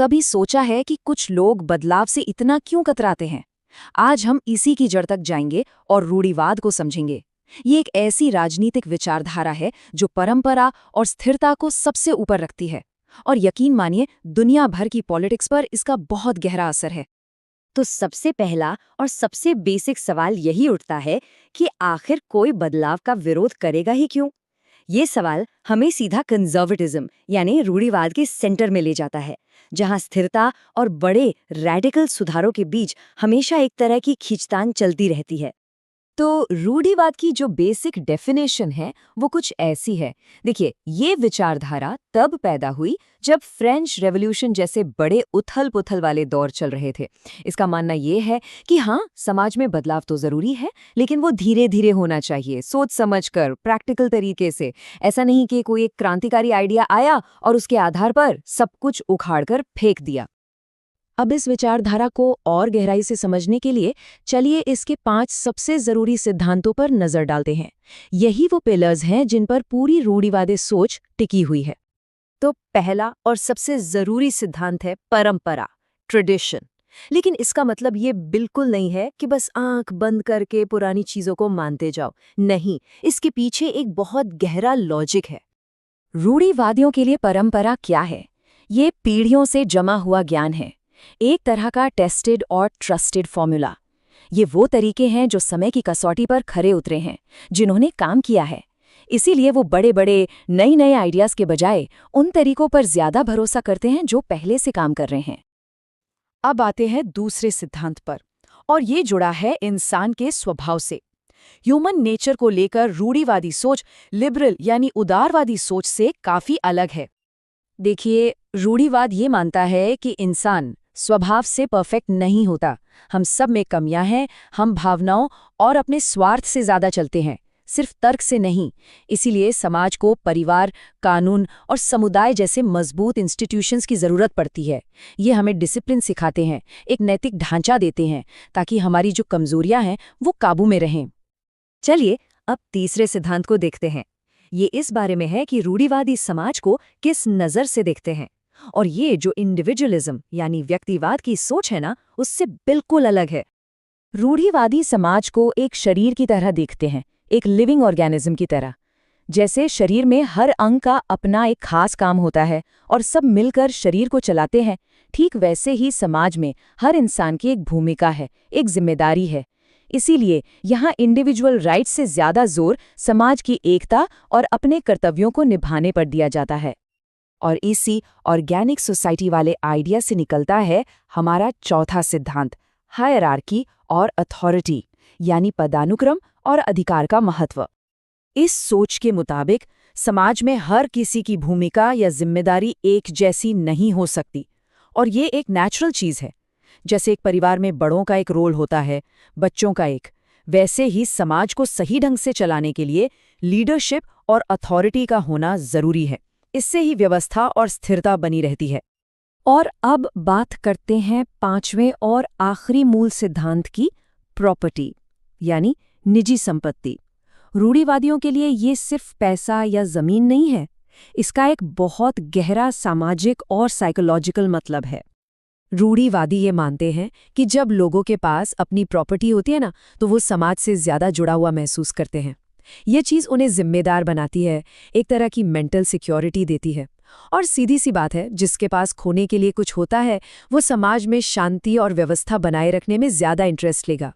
कभी सोचा है कि कुछ लोग बदलाव से इतना क्यों कतराते हैं? आज हम इसी की जड़ तक जाएंगे और रूढ़िवाद को समझेंगे। ये एक ऐसी राजनीतिक विचारधारा है जो परंपरा और स्थिरता को सबसे ऊपर रखती है। और यकीन मानिए, दुनिया भर की पॉलिटिक्स पर इसका बहुत गहरा असर है। तो सबसे पहला और सबसे बेसिक सवाल यही उठता है कि आखिर कोई बदलाव का विरोध करेगा ही क्यों? ये सवाल हमें सीधा कंजर्वेटिज्म यानी रूढ़िवाद के सेंटर में ले जाता है, जहां स्थिरता और बड़े रैडिकल सुधारों के बीच हमेशा एक तरह की खींचतान चलती रहती है। तो रूढ़िवाद की जो बेसिक डेफिनेशन है वो कुछ ऐसी है। देखिए, ये विचारधारा तब पैदा हुई जब फ्रेंच रेवोल्यूशन जैसे बड़े उथल-पुथल वाले दौर चल रहे थे। इसका मानना ये है कि हाँ, समाज में बदलाव तो जरूरी है, लेकिन वो धीरे-धीरे होना चाहिए, सोच समझकर, प्रैक्टिकल तरीके से। ऐसा नहीं कि कोई एक क्रांतिकारी आइडिया आया और उसके आधार पर सब कुछ उखाड़कर फेंक दिया। अब इस विचारधारा को और गहराई से समझने के लिए चलिए इसके 5 सबसे जरूरी सिद्धांतों पर नजर डालते हैं। यही वो पिलर्स हैं जिन पर पूरी रूढ़िवादी सोच टिकी हुई है। तो पहला और सबसे जरूरी सिद्धांत है परंपरा, ट्रेडिशन। लेकिन इसका मतलब ये बिल्कुल नहीं है कि बस आंख बंद करके पुरानी चीजों को मानते जाओ। नहीं, इसके पीछे एक बहुत गहरा लॉजिक है। रूढ़िवादियों के लिए परंपरा क्या है? ये पीढ़ियों से जमा हुआ ज्ञान है, एक तरह का टेस्टेड और ट्रस्टेड फॉर्मूला। ये वो तरीके हैं जो समय की कसौटी पर खरे उतरे हैं, जिन्होंने काम किया है। इसीलिए वो बड़े बड़े नए आइडियाज के बजाय उन तरीकों पर ज्यादा भरोसा करते हैं जो पहले से काम कर रहे हैं। अब आते हैं दूसरे सिद्धांत पर, और ये जुड़ा है इंसान के स्वभाव से। ह्यूमन नेचर को लेकर रूढ़िवादी सोच लिबरल यानी उदारवादी सोच से काफी अलग है। देखिए, रूढ़िवाद ये मानता है कि इंसान स्वभाव से परफेक्ट नहीं होता। हम सब में कमियां हैं, हम भावनाओं और अपने स्वार्थ से ज्यादा चलते हैं, सिर्फ तर्क से नहीं। इसीलिए समाज को परिवार, कानून और समुदाय जैसे मजबूत इंस्टीट्यूशंस की जरूरत पड़ती है। ये हमें डिसिप्लिन सिखाते हैं, एक नैतिक ढांचा देते हैं, ताकि हमारी जो कमजोरियां हैं वो काबू में रहें। चलिए अब तीसरे सिद्धांत को देखते हैं। ये इस बारे में है कि रूढ़िवादी समाज को किस नज़र से देखते हैं। और ये जो इंडिविजुअलिज्म यानी व्यक्तिवाद की सोच है ना, उससे बिल्कुल अलग है। रूढ़िवादी समाज को एक शरीर की तरह देखते हैं, एक लिविंग ऑर्गेनिज्म की तरह। जैसे शरीर में हर अंग का अपना एक खास काम होता है और सब मिलकर शरीर को चलाते हैं, ठीक वैसे ही समाज में हर इंसान की एक भूमिका है, एक जिम्मेदारी है। इसीलिए यहाँ इंडिविजुअल राइट्स से ज्यादा जोर समाज की एकता और अपने कर्तव्यों को निभाने पर दिया जाता है। और इसी ऑर्गेनिक सोसाइटी वाले आइडिया से निकलता है हमारा चौथा सिद्धांत, हायरार्की और अथॉरिटी यानी पदानुक्रम और अधिकार का महत्व। इस सोच के मुताबिक समाज में हर किसी की भूमिका या जिम्मेदारी एक जैसी नहीं हो सकती, और ये एक नेचुरल चीज़ है। जैसे एक परिवार में बड़ों का एक रोल होता है, बच्चों का एक, वैसे ही समाज को सही ढंग से चलाने के लिए लीडरशिप और अथॉरिटी का होना जरूरी है। इससे ही व्यवस्था और स्थिरता बनी रहती है। और अब बात करते हैं पांचवें और आखिरी मूल सिद्धांत की, प्रॉपर्टी यानी निजी संपत्ति। रूढ़िवादियों के लिए ये सिर्फ पैसा या जमीन नहीं है, इसका एक बहुत गहरा सामाजिक और साइकोलॉजिकल मतलब है। रूढ़िवादी ये मानते हैं कि जब लोगों के पास अपनी प्रॉपर्टी होती है ना, तो वो समाज से ज्यादा जुड़ा हुआ महसूस करते हैं। ये चीज़ उन्हें जिम्मेदार बनाती है, एक तरह की मेंटल सिक्योरिटी देती है। और सीधी सी बात है, जिसके पास खोने के लिए कुछ होता है, वो समाज में शांति और व्यवस्था बनाए रखने में ज्यादा इंटरेस्ट लेगा।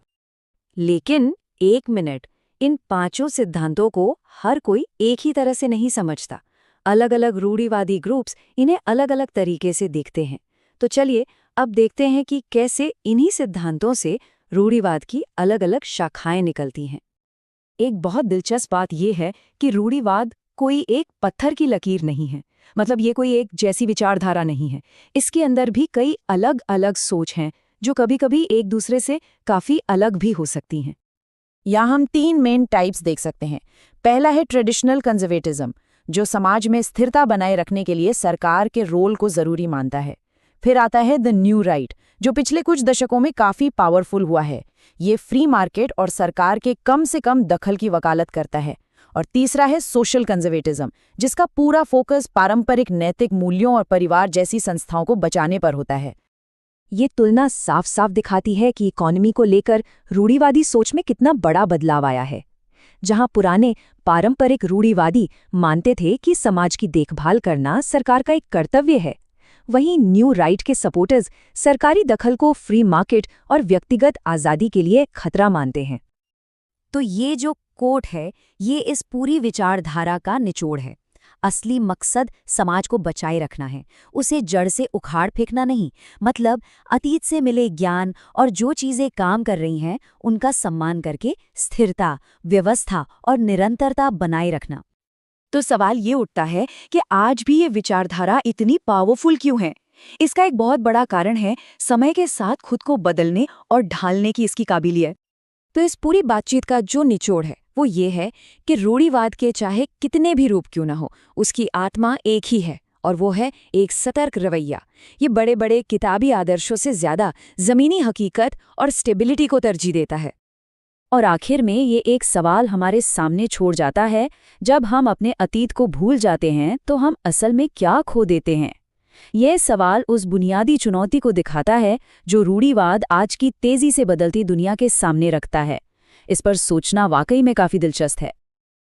लेकिन एक मिनट, इन पांचों सिद्धांतों को हर कोई एक ही तरह से नहीं समझता। अलग अलग रूढ़िवादी ग्रुप्स इन्हें अलग अलग तरीके से देखते हैं। तो चलिए अब देखते हैं कि कैसे इन्हीं सिद्धांतों से रूढ़िवाद की अलग अलग शाखाएं निकलती हैं। एक बहुत दिलचस्प बात यह है कि रूढ़िवाद कोई एक पत्थर की लकीर नहीं है, मतलब ये कोई एक जैसी विचारधारा नहीं है। इसके अंदर भी कई अलग अलग सोच हैं जो कभी-कभी एक दूसरे से काफी अलग भी हो सकती हैं। यहाँ हम 3 मेन टाइप्स देख सकते हैं। पहला है ट्रेडिशनल कंजर्वेटिज्म, जो समाज में स्थिरता बनाए रखने के लिए सरकार के रोल को जरूरी मानता है। फिर आता है द न्यू राइट, जो पिछले कुछ दशकों में काफी पावरफुल हुआ है। ये फ्री मार्केट और सरकार के कम से कम दखल की वकालत करता है। और तीसरा है सोशल कंजर्वेटिज्म, जिसका पूरा फोकस पारंपरिक नैतिक मूल्यों और परिवार जैसी संस्थाओं को बचाने पर होता है। ये तुलना साफ साफ दिखाती है कि इकोनॉमी को लेकर रूढ़िवादी सोच में कितना बड़ा बदलाव आया है। जहां पुराने पारंपरिक रूढ़िवादी मानते थे कि समाज की देखभाल करना सरकार का एक कर्तव्य है, वहीं न्यू राइट के सपोर्टर्स सरकारी दखल को फ्री मार्केट और व्यक्तिगत आज़ादी के लिए खतरा मानते हैं। तो ये जो कोट है, ये इस पूरी विचारधारा का निचोड़ है। असली मकसद समाज को बचाए रखना है, उसे जड़ से उखाड़ फेंकना नहीं। मतलब अतीत से मिले ज्ञान और जो चीज़ें काम कर रही हैं उनका सम्मान करके स्थिरता, व्यवस्था और निरंतरता बनाए रखना। तो सवाल ये उठता है कि आज भी ये विचारधारा इतनी पावरफुल क्यों है? इसका एक बहुत बड़ा कारण है समय के साथ खुद को बदलने और ढालने की इसकी काबिलियत। तो इस पूरी बातचीत का जो निचोड़ है वो ये है कि रूढ़िवाद के चाहे कितने भी रूप क्यों न हो, उसकी आत्मा एक ही है, और वो है एक सतर्क रवैया। ये बड़े बड़े किताबी आदर्शों से ज्यादा ज़मीनी हकीकत और स्टेबिलिटी को तरजीह देता है। और आखिर में ये एक सवाल हमारे सामने छोड़ जाता है, जब हम अपने अतीत को भूल जाते हैं तो हम असल में क्या खो देते हैं? यह सवाल उस बुनियादी चुनौती को दिखाता है जो रूढ़िवाद आज की तेजी से बदलती दुनिया के सामने रखता है। इस पर सोचना वाकई में काफी दिलचस्प है।